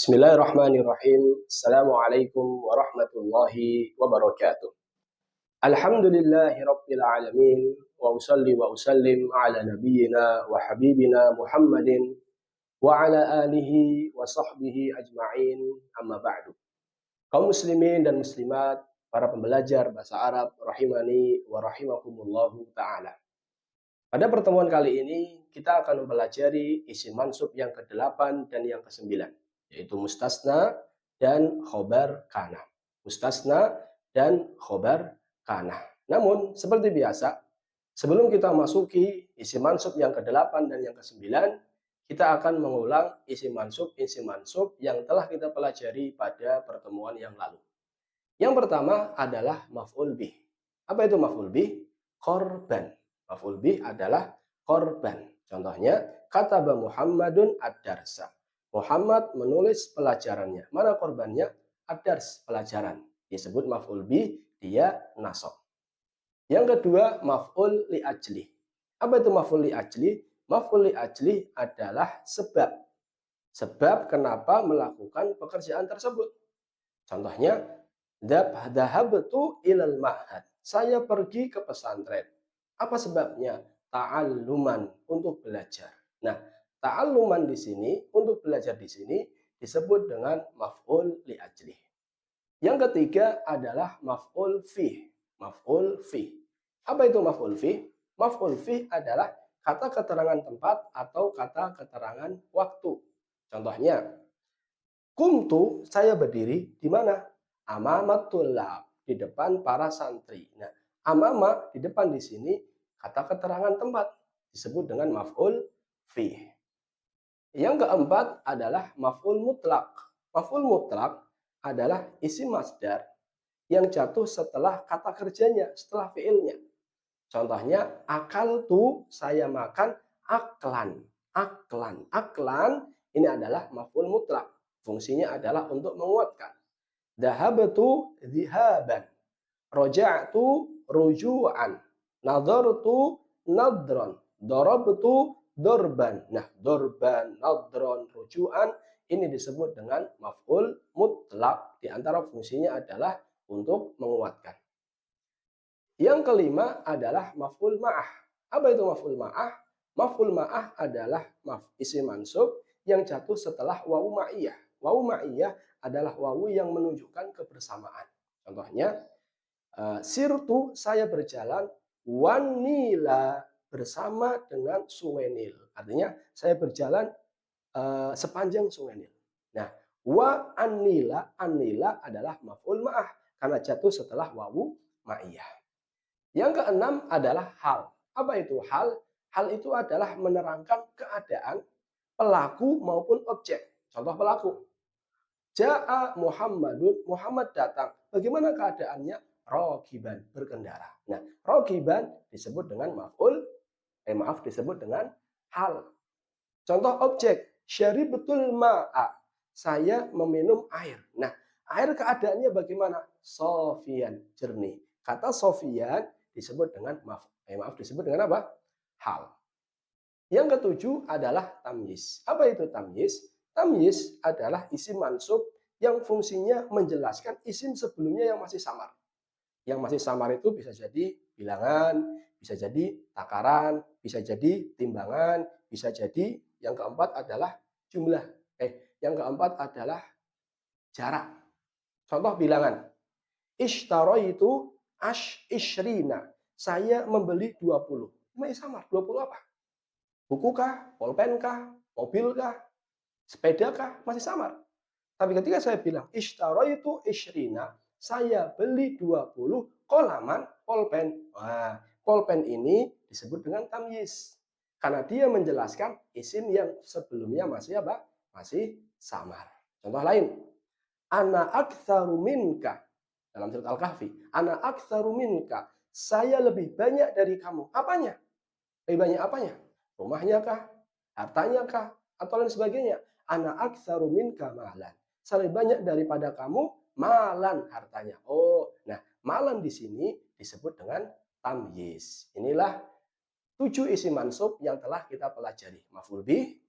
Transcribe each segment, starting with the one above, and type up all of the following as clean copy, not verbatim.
Bismillahirrahmanirrahim. Assalamualaikum warahmatullahi wabarakatuh. Alhamdulillahi rabbil alamin wa usalli wa usallim ala nabiyyina wa habibina Muhammadin wa ala alihi wa sahbihi ajma'in, amma ba'du. Kaum muslimin dan muslimat, para pembelajar bahasa Arab rahimani wa rahimakumullahu taala. Pada pertemuan kali ini kita akan mempelajari isim mansub yang ke-8 dan yang ke-9, yaitu mustasna dan khobar kana. Mustasna dan khobar kana. Namun seperti biasa, sebelum kita masuki isim mansub yang ke-8 dan yang ke-9, kita akan mengulang isim mansub yang telah kita pelajari pada pertemuan yang lalu. Yang pertama adalah maf'ul bih. Apa itu maf'ul bih? Korban. Maf'ul bih adalah korban. Contohnya, kataba Muhammadun ad-darsa. Muhammad menulis pelajarannya. Mana korbannya? Ad-dars, pelajaran. Disebut maf'ul bih, dia nasab. Yang kedua, maf'ul li ajli. Apa itu maf'ul li ajli? Maf'ul li ajli adalah sebab. Sebab kenapa melakukan pekerjaan tersebut. Contohnya, dhahabtu ilal ma'had. Saya pergi ke pesantren. Apa sebabnya? Ta'alluman, untuk belajar. Nah, ta'alluman di sini, untuk belajar di sini disebut dengan maf'ul li ajli. Yang ketiga adalah maf'ul fih. Maf'ul fih. Apa itu maf'ul fih? Maf'ul fih adalah kata keterangan tempat atau kata keterangan waktu. Contohnya, kumtu, saya berdiri di mana? Amamatul lab, di depan para santri. Nah, amama di depan di sini kata keterangan tempat disebut dengan maf'ul fih. Yang keempat adalah maf'ul mutlak. Maf'ul mutlak adalah isim masdar yang jatuh setelah kata kerjanya, setelah fiilnya. Contohnya, akal tu, saya makan, aklan. Aklan. Aklan ini adalah maf'ul mutlak. Fungsinya adalah untuk menguatkan. Dhahabtu dhihaban. Roja'tu ruju'an. Nadhartu nadron. Darabtu dorban. Nah, dorban, nadron, ruju'an ini disebut dengan maf'ul mutlak. Di antara fungsinya adalah untuk menguatkan. Yang kelima adalah maf'ul ma'ah. Apa itu maf'ul ma'ah? Maf'ul ma'ah adalah isim mansub yang jatuh setelah wawu ma'iyah. Wawu ma'iyah adalah wawu yang menunjukkan kebersamaan. Contohnya, sirtu, saya berjalan, wanila, bersama dengan sungai Nil. Artinya saya berjalan sepanjang sungai Nil. Nah, wa anila, anila adalah maf'ul ma'ah karena jatuh setelah wawu ma'iyah. Yang keenam adalah hal. Apa itu hal? Hal itu adalah menerangkan keadaan pelaku maupun objek. Contoh pelaku. Ja'a Muhammadun, Muhammad datang. Bagaimana keadaannya? Rogiban, berkendara. Nah, rogiban disebut dengan disebut dengan hal. Contoh objek, syaribtul ma'a, saya meminum air. Nah, air keadaannya bagaimana? Sofian, jernih. Kata sofian disebut dengan disebut dengan apa? Hal. Yang ketujuh adalah tamyiz. Apa itu tamyiz? Tamyiz adalah isim mansub yang fungsinya menjelaskan isim sebelumnya yang masih samar. Yang masih samar itu bisa jadi bilangan, bisa jadi takaran, bisa jadi timbangan, bisa jadi yang keempat adalah jumlah. Yang keempat adalah jarak. Contoh bilangan. Ishtaraitu ishrina. Saya membeli 20. Masih samar, 20 apa? Buku kah? Pulpen kah? Mobil kah? Sepeda kah? Masih samar. Tapi ketika saya bilang ishtaraitu ishrina, saya beli 20 kolaman pulpen. Wah, pulpen ini disebut dengan tamyiz. Karena dia menjelaskan isim yang sebelumnya masih apa? Masih samar. Contoh lain. Ana aktsaru minka. Dalam surat Al-Kahfi. Ana aktsaru minka. Saya lebih banyak dari kamu. Apanya? Lebih banyak apanya? Rumahnya kah? Hartanya kah? Atau lain sebagainya. Ana aktsaru minka malan. Saya lebih banyak daripada kamu malan, hartanya. Oh, nah malan di sini disebut dengan tamyiz. Inilah 7 isim mansub yang telah kita pelajari. Maf'ul bih,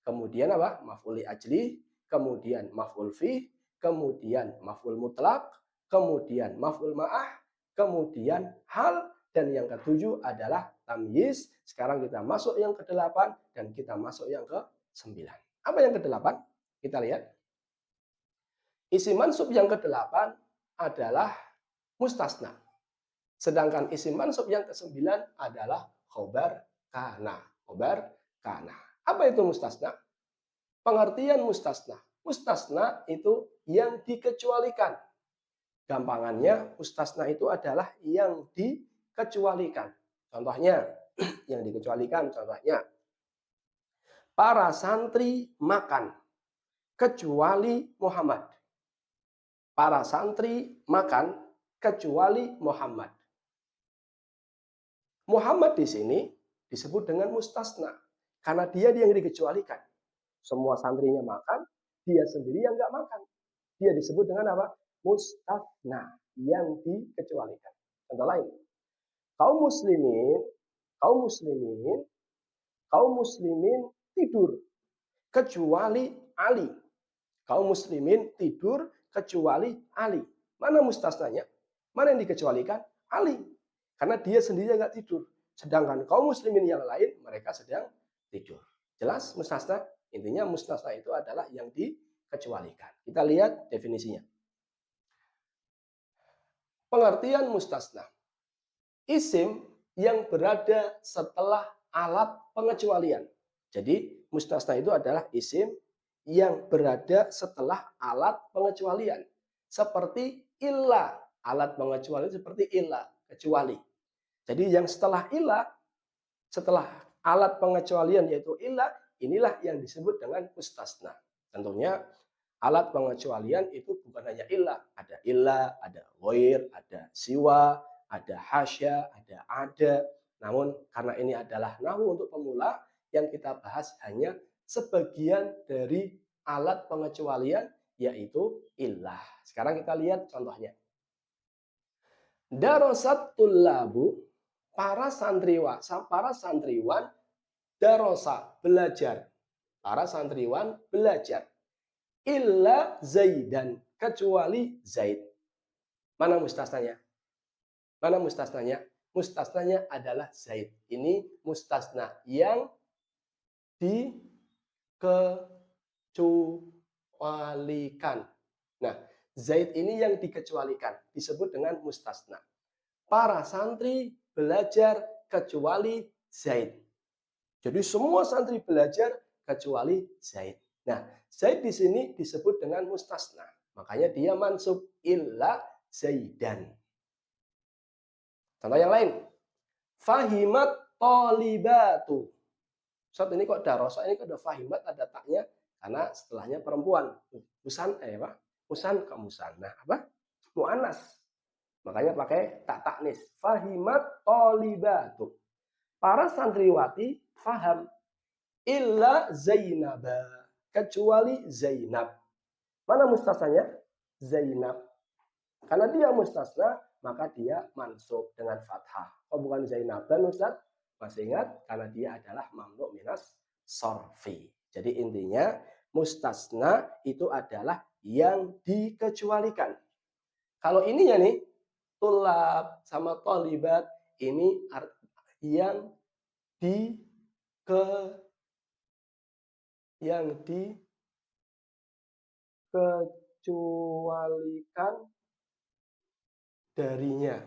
kemudian apa? Maf'ul li ajli, kemudian maf'ul fi, kemudian maf'ul mutlak, kemudian maf'ul ma'ah, kemudian hal, dan yang ketujuh adalah tamyiz. Sekarang kita masuk yang ke-8 dan kita masuk yang ke-9. Apa yang ke-8? Kita lihat. Isim mansub yang ke-8 adalah mustasna. Sedangkan isim mansub yang ke-9 adalah khobar kana. Khobar kana. Apa itu mustasna? Pengertian mustasna. Mustasna itu yang dikecualikan. Gampangannya, mustasna itu adalah yang dikecualikan. Contohnya, yang dikecualikan, contohnya, para santri makan, kecuali Muhammad. Para santri makan, kecuali Muhammad. Muhammad di sini disebut dengan mustasna, karena dia yang dikecualikan. Semua santrinya makan, dia sendiri yang nggak makan. Dia disebut dengan apa? Mustasna, yang dikecualikan. Contoh lain, kaum muslimin, kaum muslimin, kaum muslimin tidur, kecuali Ali. Kaum muslimin tidur, kecuali Ali. Mana mustasnanya? Mana yang dikecualikan? Ali. Karena dia sendiri nggak tidur. Sedangkan kaum muslimin yang lain, mereka sedang tidur. Jelas mustasna? Intinya mustasna itu adalah yang dikecualikan. Kita lihat definisinya. Pengertian mustasna. Isim yang berada setelah alat pengecualian. Jadi mustasna itu adalah isim yang berada setelah alat pengecualian. Seperti illa. Alat pengecualian seperti illa, kecuali. Jadi yang setelah illa, setelah alat pengecualian yaitu illa, inilah yang disebut dengan mustasna. Tentunya alat pengecualian itu bukan hanya illa, ada ghair, ada siwa, ada hasya, ada. Namun karena ini adalah nahwu untuk pemula, yang kita bahas hanya sebagian dari alat pengecualian, yaitu illah. Sekarang kita lihat contohnya. Darasat tullabu, para santriwan darosa, belajar. Para santriwan belajar. Illa Zaidan, kecuali Zaid. Mana mustasnanya? Mana mustasnanya? Mustasnanya adalah Zaid. Ini mustasna yang dikecualikan. Nah, Zaid ini yang dikecualikan, disebut dengan mustasna. Para santri belajar kecuali Zaid. Jadi semua santri belajar kecuali Zaid. Nah, Zaid di sini disebut dengan mustasna. Makanya dia mansub illa Zaidan. Contoh yang lain. Fahimat tolibatu. Saat ini kok darosa, ini kok ada fahimat, ada taknya, karena setelahnya perempuan. Musan ke musanna, apa? Mu'anas. Makanya pakai tak taknis. Fahimat tolibatu. Para santriwati faham. Illa Zainaba, kecuali Zainab. Mana mustasnanya? Zainab. Karena dia mustasna, maka dia mansub dengan fathah. Oh, bukan Zainab dan Ustaz? Masih ingat? Karena dia adalah mamnu minas sorfi. Jadi intinya mustasna itu adalah yang dikecualikan. Kalau ininya nih, tulab sama tolibat, ini yang dikecualikan darinya.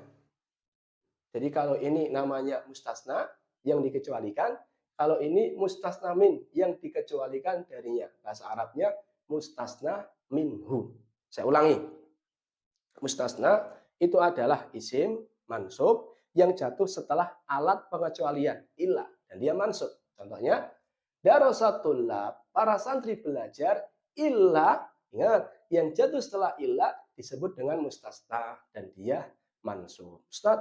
Jadi kalau ini namanya mustasna yang dikecualikan, kalau ini mustasna min yang dikecualikan darinya. Bahasa Arabnya mustasna minhu. Saya ulangi. Mustasna itu adalah isim mansub yang jatuh setelah alat pengecualian illa, dan dia mansub. Contohnya, darasatullah, para santri belajar, illa, ingat, yang jatuh setelah illa disebut dengan mustasna dan dia mansub. Ustaz,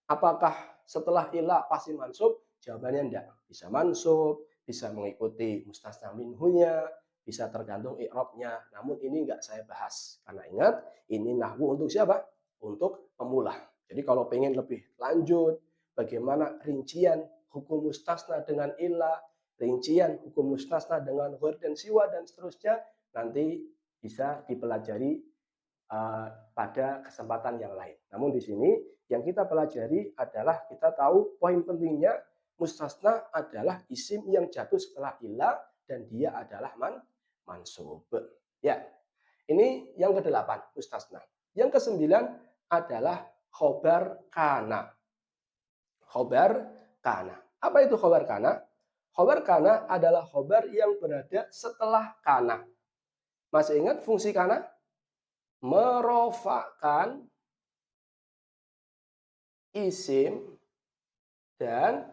apakah setelah illa pasti mansub? Jawabannya enggak. Bisa mansub, bisa mengikuti mustasna minhunya, bisa tergantung i'rabnya. Namun ini enggak saya bahas. Karena ingat, ini nahwu untuk siapa? Untuk pemula. Jadi kalau pengen lebih lanjut, bagaimana rincian hukum mustasna dengan illa, rincian hukum mustasna dengan ghair dan siwa, dan seterusnya, nanti bisa dipelajari pada kesempatan yang lain. Namun di sini yang kita pelajari adalah kita tahu poin pentingnya mustasna adalah isim yang jatuh setelah ilah dan dia adalah mansub. Ya, ini yang ke-8 mustasna. Yang ke-9 adalah khobar kana. Khobar kana. Apa itu khobar kana? Khobar kana adalah khobar yang berada setelah kana. Masih ingat fungsi kana? Merofakkan isim dan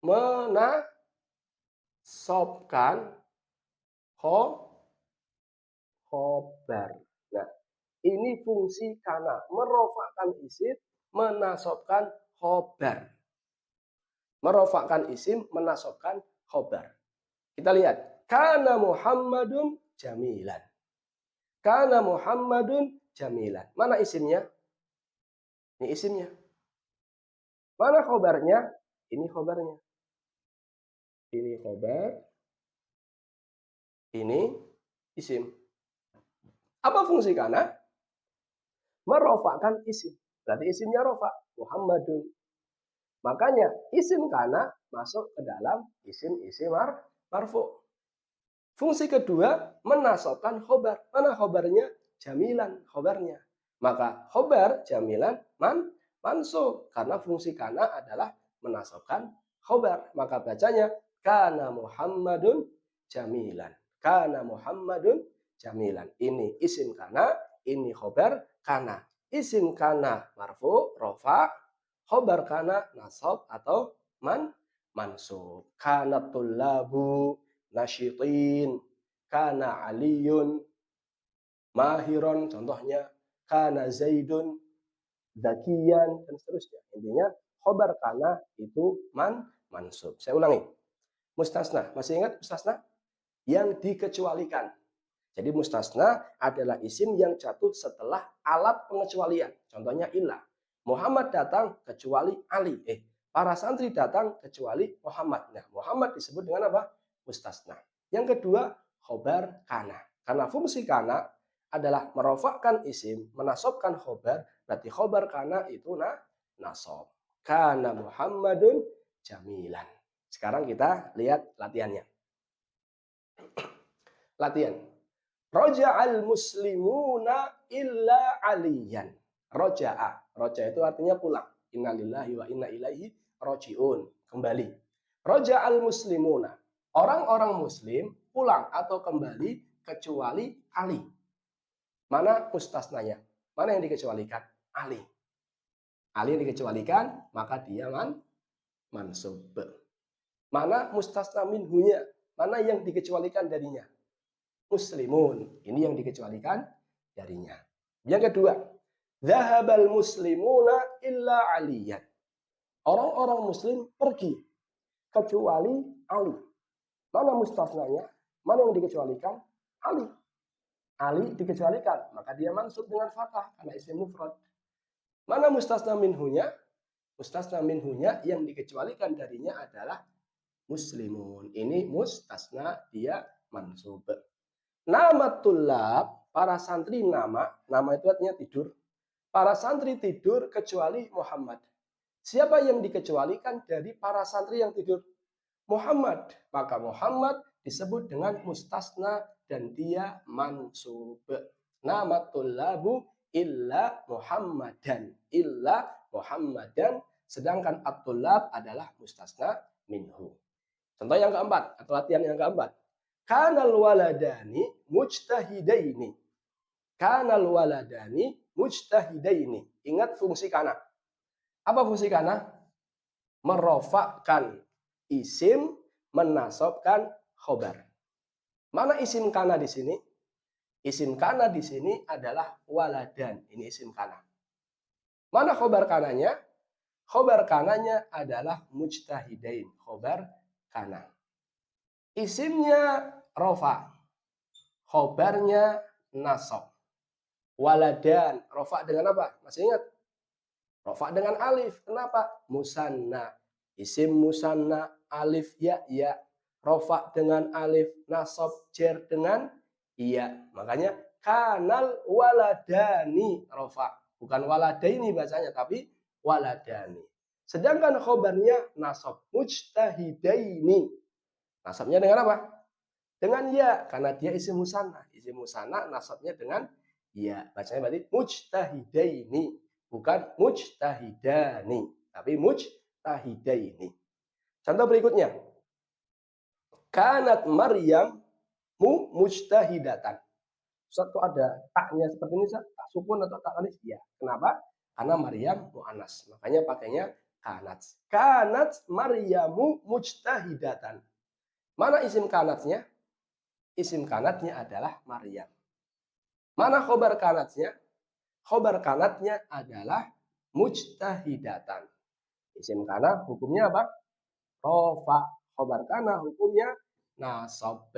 menasobkan khobar. Nah, ini fungsi kana. Merofakkan isim, menasobkan khobar. Merofakkan isim, menasobkan khobar. Kita lihat. Kana Muhammadun jamilan. Kana Muhammadun jamilan. Mana isimnya? Ini isimnya. Mana khobarnya? Ini khobarnya. Ini khobar. Ini isim. Apa fungsi kana? Merofakkan isim. Berarti isimnya rofa. Muhammadun. Makanya isim kana masuk ke dalam isim-isim marfu. Fungsi kedua, menasobkan khobar. Mana khobarnya? Jamilan khobarnya. Maka khobar jamilan mansub. Karena fungsi kana adalah menasobkan khobar. Maka bacanya kana Muhammadun jamilan. Kana Muhammadun jamilan. Ini isim kana, ini khobar kana. Isim kana marfu, rofa. Khobar kana nasab atau mansub. Kana tullabu nasyitin, kana aliyun mahiron, contohnya kana zaidun zakiyan, dan seterusnya. Intinya khobar kana itu mansub. Saya ulangi. Mustasna, masih ingat mustasna? Yang dikecualikan. Jadi mustasna adalah isim yang jatuh setelah alat pengecualian. Contohnya ilah. Muhammad datang kecuali Ali. Para santri datang kecuali Muhammad. Nah, Muhammad disebut dengan apa? Mustasna. Yang kedua, khobar kana. Karena fungsi kana adalah merofakkan isim, menasobkan khobar. Berarti khobar kana itu nasob. Kana Muhammadun jamilan. Sekarang kita lihat latihannya. Latihan. Roja'al muslimuna illa aliyan. Roja'a. Roja itu artinya pulang. Innalillahi wa inna ilaihi roji'un. Kembali. Roja'al muslimuna. Orang-orang muslim pulang atau kembali kecuali Ali. Mana mustasnanya? Mana yang dikecualikan? Ali. Ali yang dikecualikan, maka dia mansub. Mana mustasna minhunya? Mana yang dikecualikan darinya? Muslimun. Ini yang dikecualikan darinya. Yang kedua, zahabal muslimuna illa aliyan. Orang-orang muslim pergi kecuali Ali. Mana mustasnanya? Mana yang dikecualikan? Ali. Ali dikecualikan, maka dia mansub dengan fathah karena isim mufrad. Mana mustasna minhunya? Mustasna minhunya yang dikecualikan darinya adalah muslimun. Ini mustasna, dia mansub. Nama tulab, para santri nama itu artinya tidur. Para santri tidur kecuali Muhammad. Siapa yang dikecualikan dari para santri yang tidur? Muhammad. Maka Muhammad disebut dengan mustasna dan dia mansub. Nama tulabu illa Muhammadan. Illa Muhammadan. Sedangkan at-tulab adalah mustasna minhu. Contoh yang keempat, atau latihan yang keempat. Kanal waladani mujtahidaini. Kanal waladani mujtahidaini. Ingat fungsi kana. Apa fungsi kana? Merofakkan isim, menasobkan khobar. Mana isim kana di sini? Isim kana di sini adalah waladan. Ini isim kana. Mana khobar kananya? Khobar kananya adalah mujtahidain. Khobar kana. Isimnya rofa. Khobarnya nasab. Waladan. Rofa dengan apa? Masih ingat? Rofa dengan alif. Kenapa? Musanna. Isim musanna. Alif ya ya. Rofa dengan alif. Nasab jer dengan Iya, makanya kanal waladani rofa. Bukan waladaini bacanya, tapi waladani. Sedangkan khobarnya nasab mujtahidaini. Nasabnya dengan apa? Dengan ya, karena dia isim musanna. Isim musanna nasabnya dengan ya. Bacanya berarti mujtahidaini, bukan mujtahidani, tapi mujtahidaini. Contoh berikutnya. Kanat Maryam mujtahidatan. Ustaz kok ada taknya seperti ini, Ustaz? Tak sukun atau tak alif? Ya. Kenapa? Karena Maryam mu'anas. Makanya pakainya kanat. Kanat Maryamu mujtahidatan. Mana isim kanatnya? Isim kanatnya adalah Maryam. Mana khobar kanatnya? Khobar kanatnya adalah mujtahidatan. Isim kanat hukumnya apa? Rofa. Khobar kanat hukumnya nasab.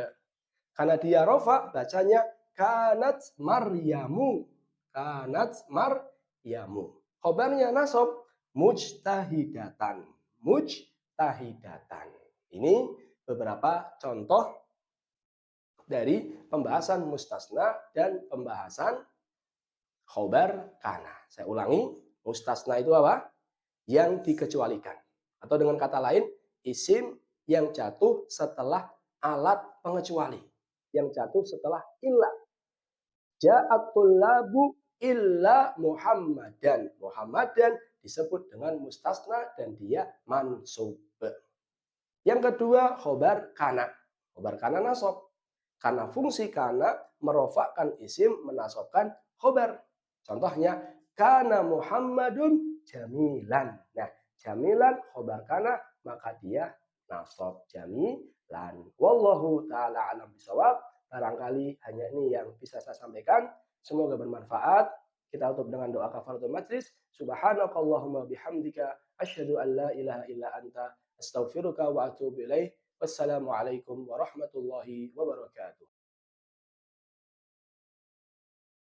Karena dia rofa, bacanya kanat Maryamu. Kanat Maryamu. Khobarnya nasab mujtahidatan. Mujtahidatan. Ini beberapa contoh dari pembahasan mustasna dan pembahasan khobar kana. Saya ulangi, mustasna itu apa? Yang dikecualikan. Atau dengan kata lain, isim yang jatuh setelah alat pengecuali. Yang jatuh setelah illa. Ja'atul labu illa Muhammadan. Muhammadan disebut dengan mustasna dan dia mansub. Yang kedua, khobar kana. Khobar kana nasab. Karena fungsi kana merofakkan isim, menasobkan khobar. Contohnya, kana Muhammadun jamilan. Nah, jamilan khobar kana, maka dia nasab jamilan. Wallahu ta'ala alam bisawab. Barangkali hanya ini yang bisa saya sampaikan. Semoga bermanfaat. Kita tutup dengan doa kafaratul majlis. Subhanakallahumma bihamdika. Asyhadu an la ilaha illa anta. Astaghfiruka wa atubu ilaih. Wassalamualaikum warahmatullahi wabarakatuh.